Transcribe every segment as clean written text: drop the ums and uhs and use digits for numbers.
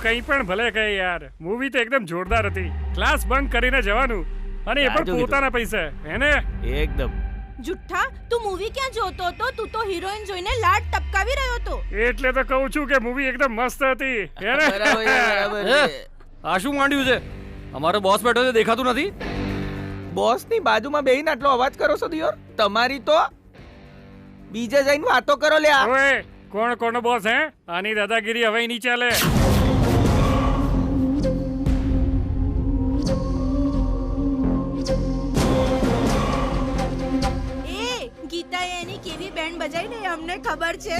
કંઈ પણ ભલે કહે યાર, મૂવી તો એકદમ જોરદાર હતી. ક્લાસ બંક કરીને જવાનું અને એ પણ પોતાના પૈસે, હેને? એકદમ. જુઠ્ઠા, તું મૂવી ક્યાં જોતો હતો? તું તો હિરોઈન જોઈને લાડ ટપકાવી રહ્યો હતો. એટલે તો કહું છું કે મૂવી એકદમ મસ્ત હતી, હેને? આ શું માંડ્યું છે? અમારો બોસ બેઠો છે, દેખાતું નથી? બોસ ની બાજુમાં બેહીને આટલો અવાજ કરો છો દિયોર? તમારી તો બીજે જઈને વાતો કરો લ્યા. ઓએ, કોણ કોનો બોસ હે? આની દાદાગીરી હવે નહીં ચાલે. ગીતાએ એની કેવી બેન્ડ બજાઈ ને અમને ખબર છે.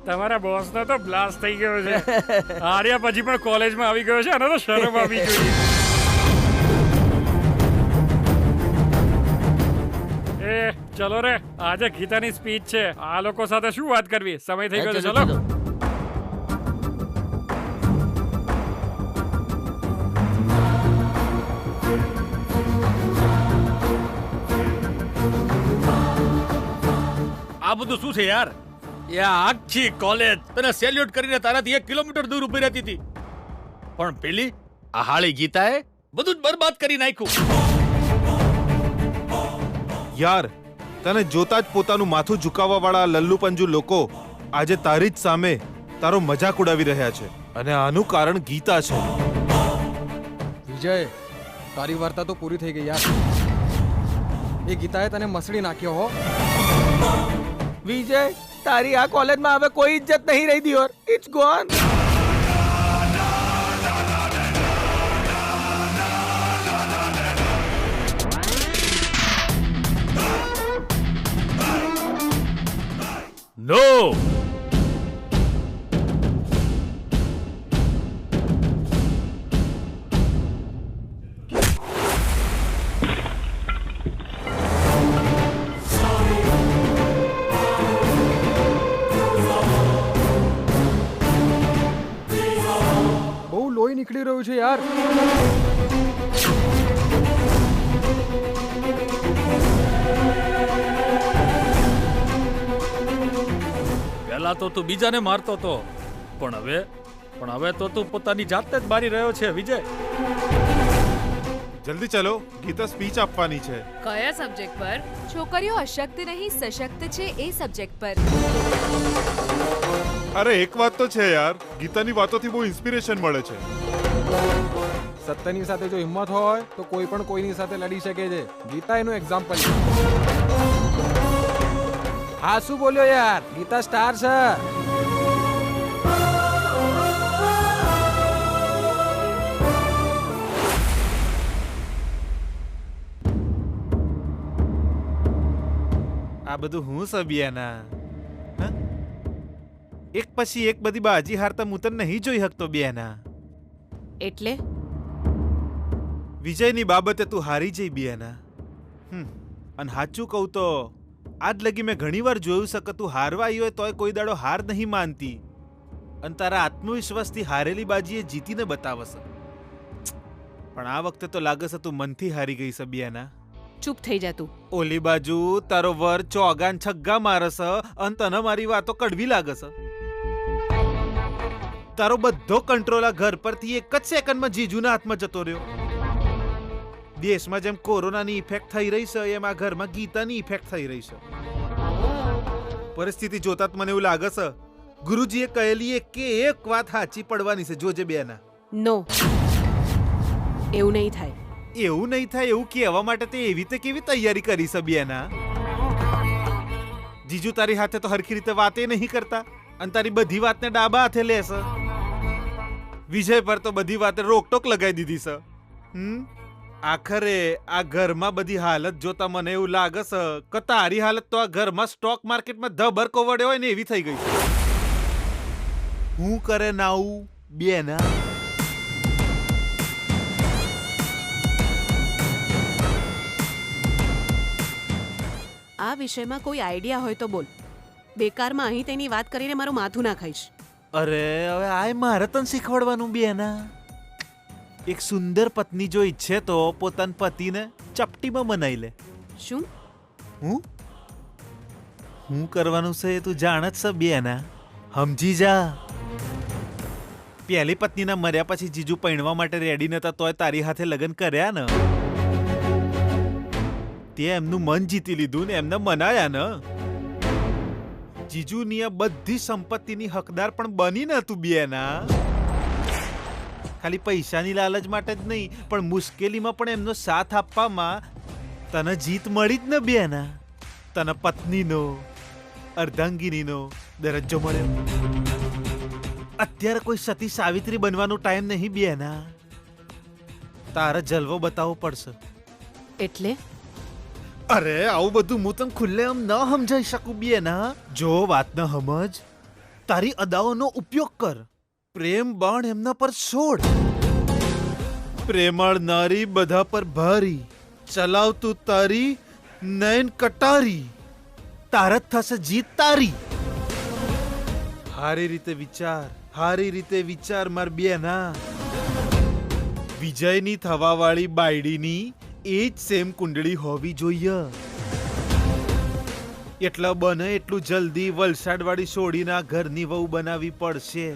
તમારા બોસ નો તો બ્લાસ્ટ થઈ ગયો છે. આર્યા પછી પણ કોલેજમાં આવી ગયો છે, અને તો શરમ આવી ગઈ. એ ચલો રે, આજે ગીતાની સ્પીચ છે. આ લોકો સાથે શું વાત કરવી? સમય થઈ ગયો છે, ચલો. આ બધું શું છે યાર? એ આખી કોલેજ તને સેલ્યુટ કરીને તારાથી 1 કિલોમીટર દૂર ઊભી રહેતી હતી, પણ પેલી આ હાળી ગીતાએ બધું જ બરબાદ કરી નાખ્યું. યાર, તને જોતા જ પોતાનું માથું ઝુકાવવા વાળા લલ્લુ પંજુ લોકો આજે તારી જ સામે તારો મજાક ઉડાવી રહ્યા છે, અને આનું કારણ ગીતા છે. વિજય, તારી વાર્તા તો પૂરી થઈ ગઈ યાર. એ ગીતાએ તને મસળી નાખ્યો હો. વિજય, તારી આ કોલેજમાં હવે કોઈ ઇજ્જત નહીં રહી દિયોર. It's gone. નો. લોહી નીકળી રહ્યું છે યાર. પહેલા તો તું બીજાને મારતો હતો, પણ હવે તો તું પોતાની જાતે જ મારી રહ્યો છે વિજય. જલ્દી ચલો, ગીતા સ્પીચ આપવાની છે. કયા સબ્જેક્ટ પર? છોકરીઓ અશક્ત નહીં સશક્ત છે એ સબ્જેક્ટ પર. અરે એક વાત તો છે યાર, ગીતાની વાતોથી બહુ ઇન્સ્પિરેશન મળે છે. સત્યની સાથે જો હિંમત હોય તો કોઈ પણ કોઈની સાથે લડી શકે છે. ગીતા એનું એક્ઝામ્પલ છે. હા, શું બોલ્યો યાર? ગીતા સ્ટાર છે. આ બધું હું સબિયાના એક પછી એક બધી બાજી હારતા હું તને નહીં જોઈ શકતો બિયાના. એટલે વિજયની બાબતે તું હારી જઈ બિયાના. અને સાચું કહું તો આજ લગી મેં ઘણીવાર જોયું છે કે તું હારવા આવી હોય તોય કોઈ દાડો હાર નહીં માનતી, અને તારા આત્મવિશ્વાસથી હારેલી બાજીએ જીતીને બતાવશે. પણ આ વખતે તો લાગે છે તું મનથી હારી ગઈ છે બિયાના. ચૂપ થઈ જા તું. ઓલી બાજુ તારો વર ચોગાન છગ્ગા મારે છે અને તને મારી વાતો કડવી લાગે છે. તારો બધો કંટ્રોલ આ ઘર પરથી એક જ સેકન્ડમાં જીજુના હાથમાં જતો રહ્યો. દેશમાં જેમ કોરોનાની ઇફેક્ટ થઈ રહી છે એમ આ ઘરમાં ગીતાની ઇફેક્ટ થઈ રહી છે. પરિસ્થિતિ જોતા મને એવું લાગે છે ગુરુજીએ કહેલી એક વાત સાચી પડવાની છે. જોજે બેના. નો, એવું નહીં થાય. એવું નહીં થાય એવું કહેવા માટે તે એવી તે કેવી તૈયારી કરી છે બેના? જીજુ તારી હાથે તો હરખી રીતે વાતે નહીં કરતા અને તારી બધી વાતને ડાબા હાથે લેશે. વિજય પર તો બધી વાતે રોકટોક લગાવી દીધી છે. આખરે આ ઘરમાં બધી હાલત જોતા મને એવું લાગે છે કે તારી હાલત તો આ ઘરમાં સ્ટોક માર્કેટમાં ધબર કોવડ્યો હોય ને એવી થઈ ગઈ છે. હું કરે નાવું બેના? આ વિષયમાં કોઈ આઈડિયા હોય તો બોલ. બેકારમાં અહીં તેની વાત કરીને મારું માથું ના ખાઈશ. અરે હવે આ મારે તને શીખવાડવાનું બેના. એક સુંદર પત્ની જો ઈચ્છે તો પોતાના પતિને ચપટીમાં મનાઈ લે. શું? હું હું કરવાનું છે એ તું જાણ જ છે બેના. સમજી જા. પહેલી પત્નીના મર્યા પછી જીજુ પૈણવા માટે રેડી નતા તોય તારી હાથે લગ્ન કર્યા ને. તે એમનું મન જીતી લીધું ને એમને મનાયા ને. જીજુની આ બધી સંપત્તિની હકદાર પણ બની ને તું બેના. ખાલી પૈસાની લાલચ માટે જ નહીં પણ મુશ્કેલીમાં પણ એમનો સાથ આપવામાં તને જીત મળી જ ને બેના. તને પત્નીનો અર્ધાંગિનીનો દરજ્જો મળ્યો. અત્યારે કોઈ સતી સાવિત્રી બનવાનો ટાઈમ નહીં બેના. તારે જલવો બતાવવો પડશે. એટલે અરે આવું બધું હું તને ખુલ્લેઆમ ન સમજાઈ શકું બેના. જો વાત ન સમજ, તારી અદાઓનો ઉપયોગ કર. પ્રેમ બાણ એમના પર છોડ. પ્રેમાળ નારી બધા પર ભારી, ચલાવતું તારી નયન કટારી. તાર જ થશે જીત તારી. હારી રીતે વિચાર, હારી રીતે વિચાર માર બેના. વિજયની થવાવાળી બાયડીની એ જ સેમ કુંડળી હોવી જોઈએ. એટલા બને એટલું જલ્દી વલસાડવાળી છોડીને આ ઘરની વહુ બનાવવી પડશે.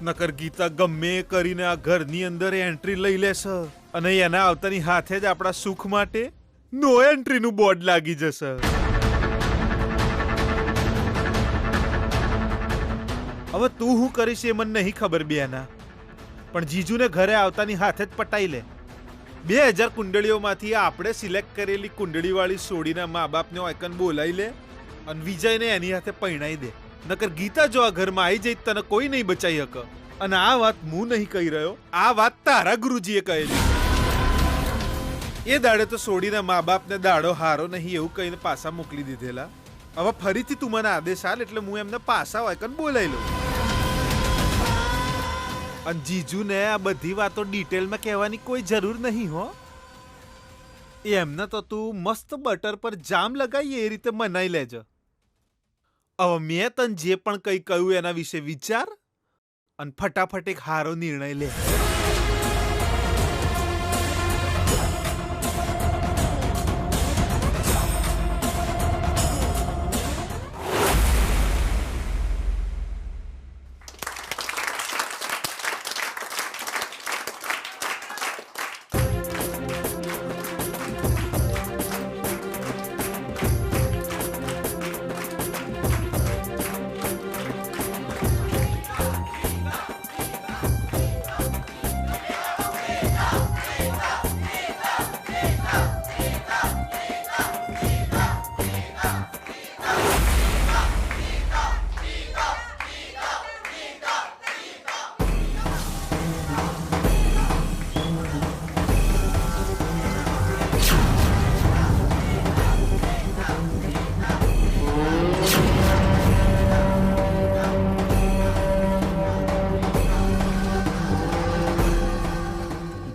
નકર ગીતા ગમે એ કરીને આ ઘરની અંદર એન્ટ્રી લઈ લેશે અને એના આવતાની હાથે જ આપણા સુખ માટે નો એન્ટ્રીનું બોર્ડ લાગી જશે. હવે તું શું કરીશ એ મને નહીં ખબર બેના, પણ જીજુને ઘરે આવતાની હાથે જ પટાઈ લે. 2000 કુંડળીઓમાંથી આપણે સિલેક્ટ કરેલી કુંડળીવાળી છોડીના મા બાપને આઈકન બોલાવી લે અને વિજયને એની હાથે પૈણાઈ દે. નકર ગીતા જો આ ઘરમાં આવી જઈ તને કોઈ નહીં બચાઈ શકે. અને આ વાત હું નહીં કહી રહ્યો, આ વાત તારા ગુરુજીએ કહેલી. એ દાડે તો છોડીના મા બાપને દાડો હારો નહીં એવું કહીને પાછા મોકલી દીધેલા. હવે ફરીથી તું મને આદેશ આલ એટલે હું એમને પાછા આઈકન બોલાવી લઉં. અને જીજુને આ બધી વાતો ડિટેલમાં કહેવાની કોઈ જરૂર નહીં હો. એમને તો તું મસ્ત બટર પર જામ લગાવી એ રીતે મનાઈ લેજો. હવે મેં તને જે પણ કંઈ કહ્યું એના વિશે વિચાર અને ફટાફટ એક હારો નિર્ણય લે.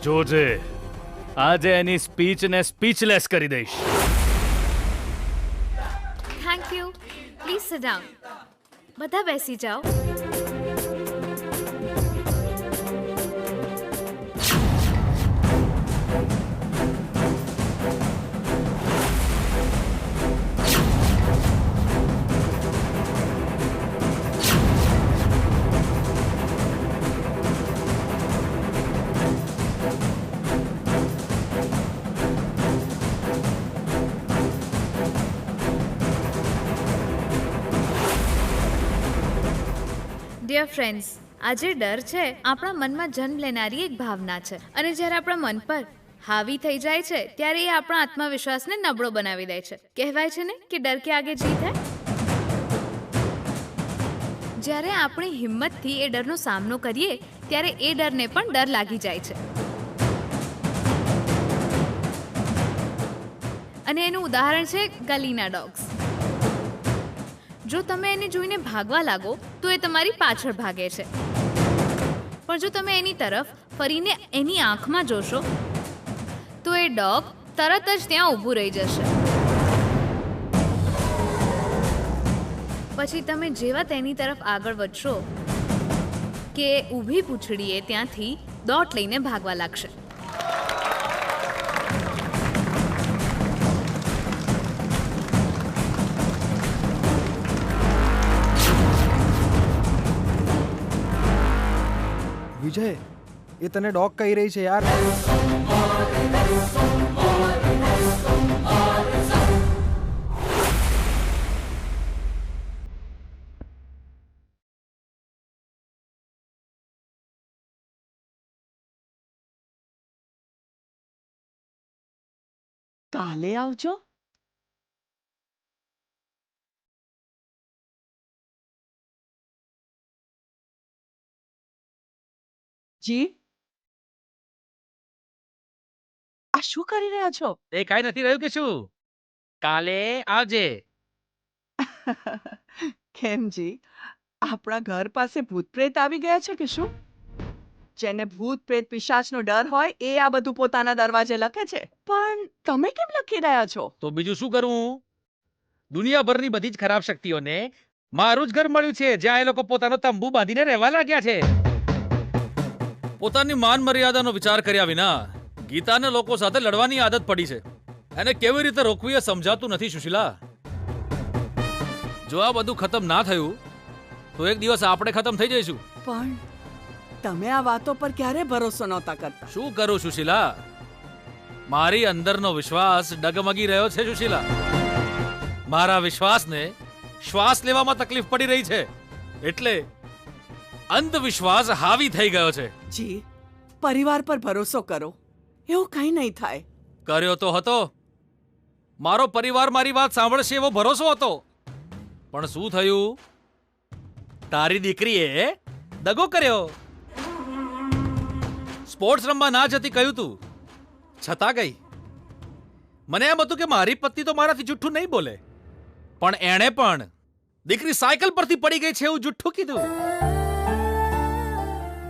જોજે આજે એની સ્પીચને સ્પીચલેસ કરી દઈશ. Thank you. Please sit down. બધા બેસી જાઓ. ડિયર ફ્રેન્ડ્સ, આજે ડર છે આપણા મનમાં જન્મ લેનારી એક ભાવના છે અને જ્યારે આપણા મન પર હાવી થઈ જાય છે ત્યારે એ આપણા આત્મવિશ્વાસને નબળો બનાવી દે છે. કહેવાય છે ને કે ડર કે આગે જીત હૈ. જ્યારે આપણે હિંમતથી એ ડરનો સામનો કરીએ ત્યારે એ ડરને પણ ડર લાગી જાય છે. અને એનું ઉદાહરણ છે ગલીના ડોગ્સ. જો તમે એને જોઈને ભાગવા લાગો તો એ તમારી પાછળ ભાગે છે, પણ જો તમે એની તરફ ફરીને એની આંખમાં જોશો તો એ ડોગ તરત જ ત્યાં ઊભું રહી જશે. પછી તમે જેવા તેની તરફ આગળ વધશો કે ઊભી પૂંછડીએ ત્યાંથી દોટ લઈને ભાગવા લાગશે. વિજય એ તને ડોગ કહી રહી છે યાર. કાલે આવજો. જી આ શું કરી રહ્યા છો? એ કાંઈ નથી રહ્યું કે શું? કાલે આવજે. કેમ જી આપણા ઘર પાસે ભૂત પ્રેત આવી ગયા છે કે શું? જેને ભૂત પ્રેત પિશાચનો ડર હોય એ આ બધું પોતાના દરવાજે લખે છે, પણ તમે કેમ લખી રહ્યા છો? તો બીજું શું કરું? દુનિયાભરની બધી જ ખરાબ શક્તિઓને મારું જ ઘર મળ્યું છે, જ્યાં એ લોકો પોતાનો તંબુ બાંધીને રહેવા લાગ્યા છે. પોતાની માન મર્યાદાનો વિચાર કર્યા વિના ગીતાને લોકો સાથે લડવાની આદત પડી છે. એને કેવી રીતે રોકવી એ સમજાતું નથી સુશીલા. જો આ બધું ખતમ ના થયું તો એક દિવસ આપણે ખતમ થઈ જઈશું. પણ તમે આ વાતો પર ક્યારે ભરોસો નહોતા કરતા. શું કરું સુશીલા? મારી અંદરનો વિશ્વાસ ડગમગી રહ્યો છે સુશીલા. મારા વિશ્વાસને શ્વાસ લેવામાં તકલીફ પડી રહી છે, એટલે અંધવિશ્વાસ હાવી થઈ ગયો છે. જી પરિવાર પર ભરોસો કરો, એવું કઈ નહીં થાય. કર્યો તો હતો. મારો પરિવાર મારી વાત સાંભળશે એવો ભરોસો હતો, પણ શું થયું? તારી દીકરીએ દગો કર્યો. સ્પોર્ટ્સ રમવા ના જતી કહ્યું તું, છતાં ગઈ. મને એમ હતું કે મારી પત્ની તો મારાથી જુઠ્ઠું નહીં બોલે, પણ એણે પણ દીકરી સાયકલ પરથી પડી ગઈ છે એવું જુઠ્ઠું કીધું.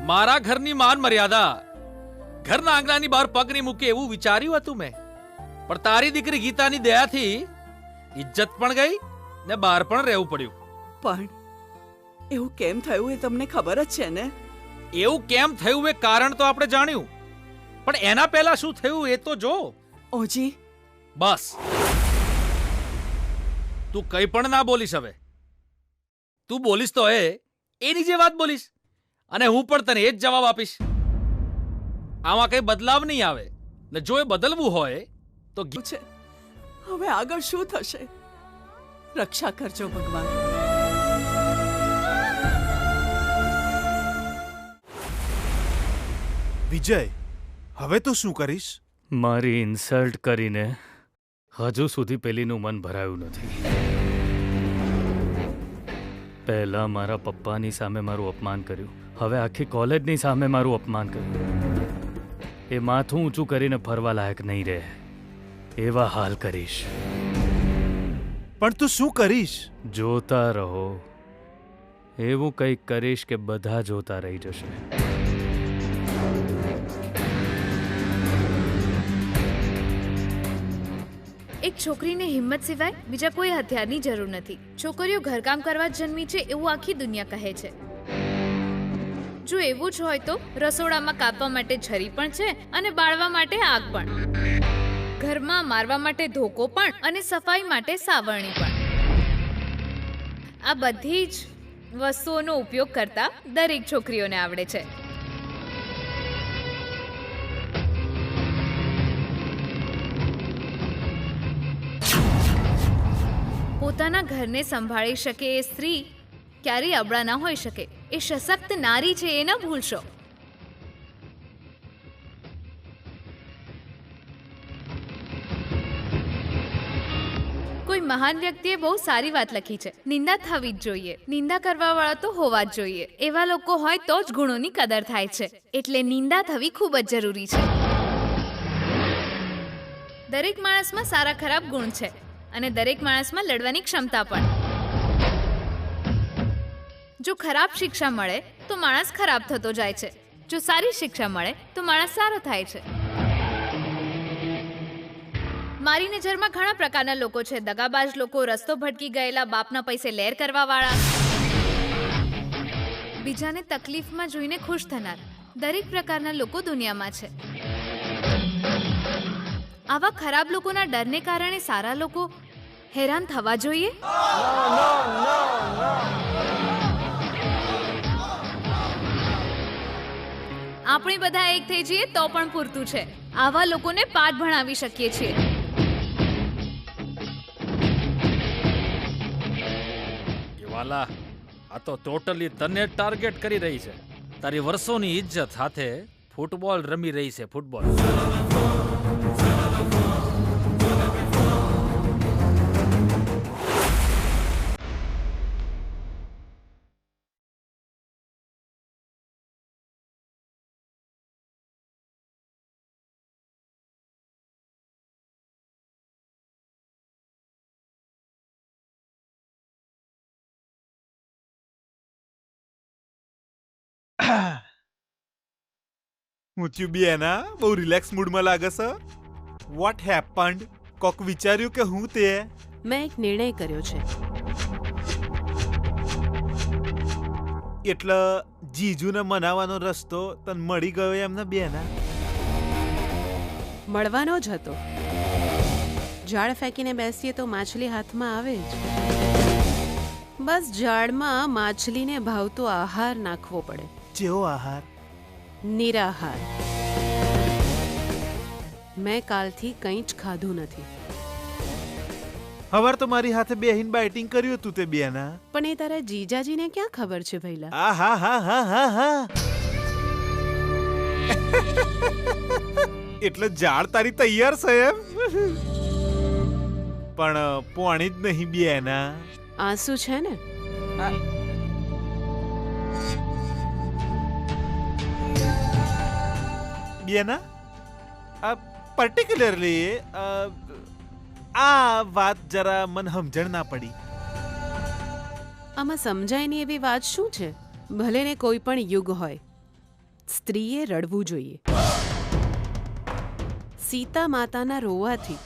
મારા ઘરની માન મર્યાદા ઘરના આંગણાની બહાર પગ નહીં મૂકે એવું વિચાર્યું હતું મેં, પણ તારી દીકરી ગીતાની દયાથી ઇજ્જત પણ ગઈ ને બહાર પણ રહેવું પડ્યું. પણ એવું કેમ થયું એ તમને ખબર જ છે ને? એવું કેમ થયું એ કારણ તો આપણે જાણ્યું, પણ એના પહેલા શું થયું એ તો જો. ઓજી બસ, તું કંઈ પણ ના બોલીશ હવે. તું બોલીશ તો એની જે વાત બોલીશ, અને હું પણ તને એ જ જવાબ આપીશ. આમાં કઈ બદલાવ નહીં આવે, ને જો એ બદલવું હોય તો છે. હવે આગળ શું થશે? રક્ષા કરજો ભગવાન. વિજય, હવે તો શું કરીશ? મારી ઇન્સલ્ટ કરીને હજુ સુધી પેલીનું મન ભરાયું નથી. પહેલા મારા પપ્પાની સામે મારું અપમાન કર્યું, હવે આખી કોલેજની સામે મારું અપમાન કર્યું. એ માથું ઊંચું કરીને ફરવા લાયક નહીં રહે એવા હાલ કરીશ. પણ તું શું કરીશ? જોતા રહો. એવું કંઈક કરીશ કે બધા જોતા રહી જશે. એક છોકરીને હિંમત સિવાય બીજા કોઈ હથિયારની જરૂર નથી. છોકરીઓ ઘરકામ કરવા જ જન્મી છે એવું આખી દુનિયા કહે છે. જો એવું જ હોય તો રસોડામાં કાપવા માટે છરી પણ છે અને બાળવા માટે આગ પણ, ઘરમાં મારવા માટે ધોકો પણ અને સફાઈ માટે સાવરણી પણ. આ બધી જ વસ્તુઓનો ઉપયોગ કરતા દરેક છોકરીઓને આવડે છે. પોતાના ઘરને સંભાળી શકે એ સ્ત્રી ક્યારેય અબળા ના હોઈ શકે. એ સશક્ત નારી છે, એ ન ભૂલશો. કોઈ મહાન વ્યક્તિએ બહુ સારી વાત લખી છે, નિંદા થવી જ જોઈએ. નિંદા કરવા વાળા તો હોવા જ જોઈએ. એવા લોકો હોય તો જ ગુણોની કદર થાય છે. એટલે નિંદા થવી ખૂબ જ જરૂરી છે. દરેક માણસમાં સારા ખરાબ ગુણ છે અને દરેક માણસમાં લડવાની ક્ષમતા પણ. જો ખરાબ શિક્ષા મળે તો માણસ ખરાબ થતો જાય છે, જો સારી શિક્ષા મળે તો માણસ સારો થાય છે. મારી નજરમાં ઘણા પ્રકારના લોકો છે. દગાબાજ લોકો, રસ્તો ભટકી ગયેલા, બાપના પૈસે લેર કરવાવાળા, બીજાને તકલીફમાં જોઈને ખુશ થનાર. દરેક પ્રકારના લોકો દુનિયામાં છે. આવા ખરાબ લોકોના ડરને કારણે સારા લોકો હેરાન થવા જોઈએ? આપણે બધા એક થઈ જઈએ તો પણ પૂરતું છે. આવા લોકોને પાઠ ભણાવી શકીએ છીએ. વાલા, આ તો ટોટલી તને ટાર્ગેટ કરી રહી છે. તારી વર્ષોની ઇજ્જત સાથે ફૂટબોલ રમી રહી છે. ફૂટબોલ હું થયું બેના? બહુ રિલેક્સ મૂડમાં લાગે છે. Vote happened? કોક વિચાર્યું કે હું તે? મેં એક નિર્ણય કર્યો છે. એટલે જીજુને મનાવવાનો રસ્તો તને મળી ગયો એમને બેના? મળવાનો જ હતો. જાળ ફેંકીને બેસીએ તો માછલી હાથમાં આવે જ. બસ જાળમાં માછલીને ભાવતો આહાર નાખવો પડે. જેવો આહાર? નિરાહાર. મેં કાલથી કંઈ જ ખાધું નથી. હવાર તો મારી હાથે બેહીન બાઇટિંગ કર્યું હતું તે બેના. પણ એ તારા જીજાજીને ક્યાં ખબર છે ભઈલા? આ હા હા હા હા હા. એટલે જાળ તારી તૈયાર છે એમ? પણ પોણી જ નહીં બેના. આંસુ છે ને? બેના, પર્ટિક્યુલરલી આ વાત જરા મને સમજણ ના પડી. આમાં સમજાય નહીં એવી વાત શું છે? ભલે ને કોઈ પણ યુગ હોય, સ્ત્રીએ રડવું જોઈએ. સીતા માતાના રોવાથી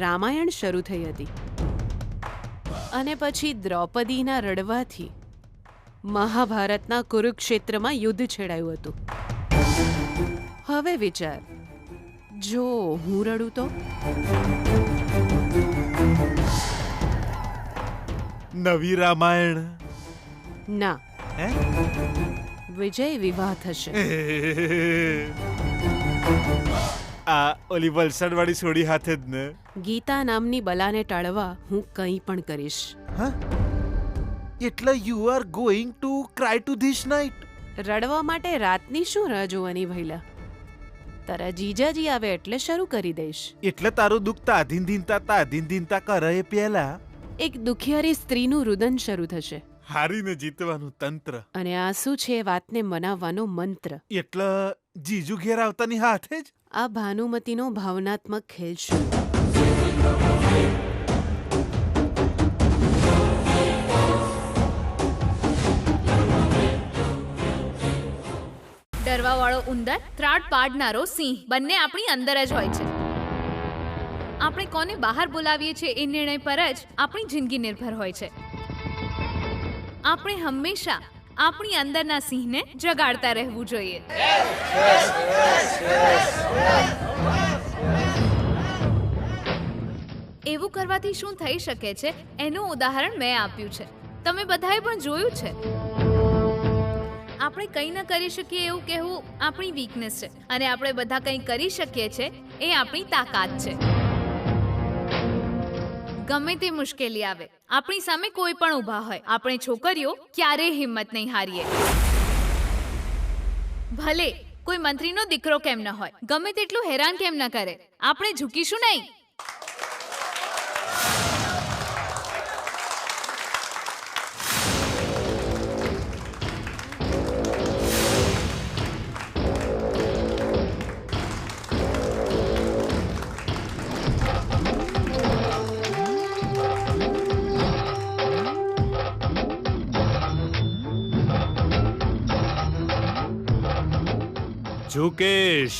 રામાયણ શરૂ થઈ હતી અને પછી દ્રૌપદીના રડવાથી મહાભારતના કુરુક્ષેત્રમાં યુદ્ધ છેડાયું હતું. હવે વિચાર, જો હું રડું તો? નવી રામાયણ ના. હે? વિજય વિવાહ થશે. આ ઓલી વલસાડ વાળી છોડી હાથે જ ને? ગીતા નામની બલાને ટાળવા હું કંઈ પણ કરીશ. હા? એટલે you are going to cry two this night? રડવા માટે રાતની શું રાહ જોવાની ભઈલા? તારા જીજાજી આવે એટલે શરૂ કરી દઈશ. એટલે તારું દુઃખ તાધીનધીનતા કરે એ પહેલા એક દુખિયારી સ્ત્રીનું રુદન શરૂ થશે. હારીને જીતવાનું તંત્ર. અને આ શું છે એ વાતને મનાવવાનો મંત્ર. એટલે જીજુ ઘેર આવતાની હાથે જ આ ભાનુમતીનો ભાવનાત્મક ખેલ શરૂ. ડરવાવાળો ઉંદર, ત્રાટ પાડનારો સિંહ બંને આપણી અંદર જ હોય છે. આપણે કોને બહાર બોલાવીએ છીએ એ નિર્ણય પર જ આપણી જિંદગી નિર્ભર હોય છે. આપણે હંમેશા આપણી અંદરના સિંહને જગાડતા રહેવું જોઈએ. એવું કરવાથી શું થઈ શકે છે એનું ઉદાહરણ મેં આપ્યું છે. તમે બધાએ પણ જોયું છે. આપણે કંઈ ન કરી શકીએ એવું કહેવું આપણી વીકનેસ છે અને આપણે બધા કંઈ કરી શકીએ છીએ એ આપણી તાકાત છે. ગમે તે મુશ્કેલી આવે, આપણી સામે કોઈ પણ ઊભા હોય, આપણે છોકરીઓ ક્યારેય હિંમત નહીં હારીએ. ભલે કોઈ મંત્રીનો દીકરો કેમ ન હોય, ગમે તેટલું હેરાન કેમ ન કરે, આપણે ઝૂકીશું નહીં. ઝુકેશ.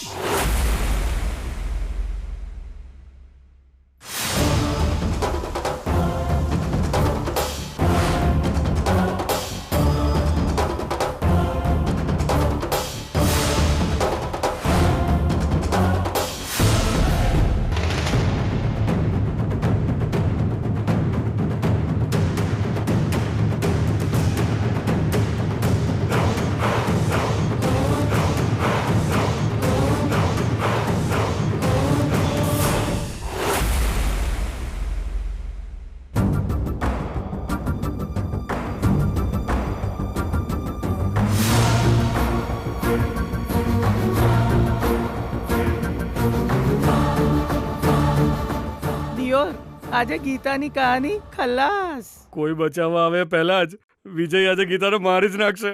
દિયોર, આજે ગીતાની કહાની ખલાસ. કોઈ બચાવવા આવે પહેલા જ વિજય આજે ગીતાને મારી જ નાખશે.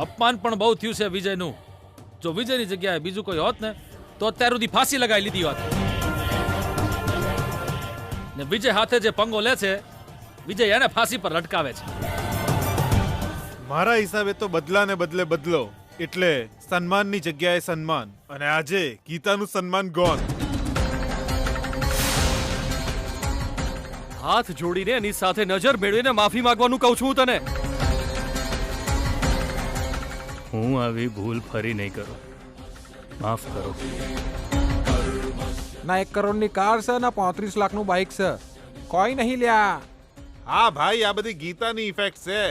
અપમાન પણ બહુ થયું છે વિજયનું. જો વિજયની જગ્યાએ બીજું કોઈ હોત ને તો અત્યાર સુધી ફાંસી લગાવી લીધી હોત. ને વિજય હાથે જે પંગો લે છે, વિજય એને ફાંસી પર લટકાવે છે. મારા હિસાબે તો બદલાને બદલે બદલો, એટલે સન્માનની જગ્યાએ સન્માન. અને આજે ગીતાનું સન્માન ગોન. હાથ જોડીને એની સાથે નજર મેળવીને માફી માંગવાનું કહું છું તને. હું આવી ભૂલ ફરી નહીં કરું. માફ કરો. ના 1 કરોડની કાર છે ના 35 લાખનું બાઇક છે. કોઈ નહીં લ્યા. હા ભાઈ, આ બધી ગીતાની ઇફેક્ટ છે.